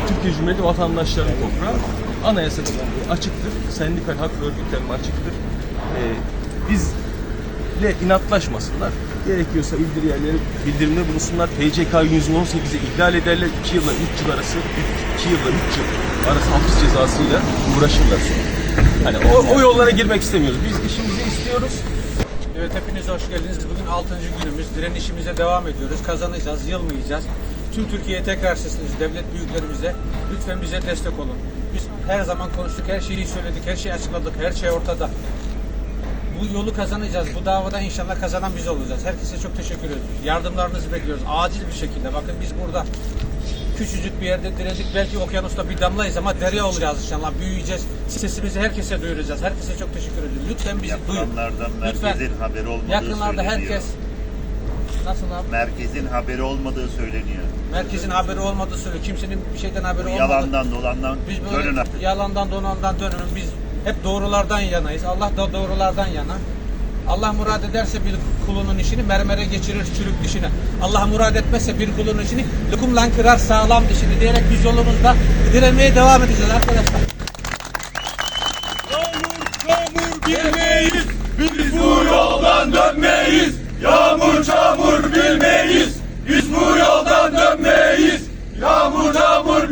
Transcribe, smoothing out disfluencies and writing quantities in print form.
Türkiye Cumhuriyeti vatandaşlarının toprağı, anayasa açıktır, sendikal hak ve örgütlenme açıktır. Bizle inatlaşmasınlar, gerekiyorsa bildirimde bulunsunlar, TCK 118'i ihlal ederler, 2 yılla 3 yıl arası, 2 yılla 3 yıl arası hapis cezasıyla uğraşırlar. Hani o yollara girmek istemiyoruz, biz işimizi istiyoruz. Evet, hepiniz hoş geldiniz. Bugün 6. günümüz. Direnişimize devam ediyoruz. Kazanacağız, yılmayacağız. Tüm Türkiye'ye tekrar sesleniyoruz. Devlet büyüklerimize lütfen bize destek olun. Biz her zaman konuştuk, her şeyi söyledik, her şeyi açıkladık, her şey ortada. Bu yolu kazanacağız. Bu davada inşallah kazanan biz olacağız. Herkese çok teşekkür ediyoruz. Yardımlarınızı bekliyoruz. Acil bir şekilde. Bakın biz burada küçücük bir yerde direndik. Belki okyanusta bir damlayız ama derya olacağız inşallah. Büyüyeceğiz. Sesimizi herkese duyuracağız. Herkese çok teşekkür ediyorum. Lütfen bizi duyun. Yakınlardan merkezin haberi olmadığı Yakınlarda söyleniyor. herkes... Nasıl abi? Merkezin haberi olmadığı söyleniyor. Merkezin haberi olmadığı söylüyor. Kimsenin bir şeyden haberi olmadı. Yalandan dolandan Biz böyle dönün. yalandan dolandan dönün. Biz hep doğrulardan yanayız. Allah da doğrulardan yana. Allah murad ederse bir kulunun işini mermere geçirir çürük dişini. Allah murad etmezse bir kulunun işini lokumla kırar sağlam dişini diyerek biz yolumuzda direnmeye devam edeceğiz arkadaşlar. Yağmur bilmeyiz, biz bu yoldan dönmeyiz. Yağmur çamur bilmeyiz, biz bu yoldan dönmeyiz. Yağmur çamur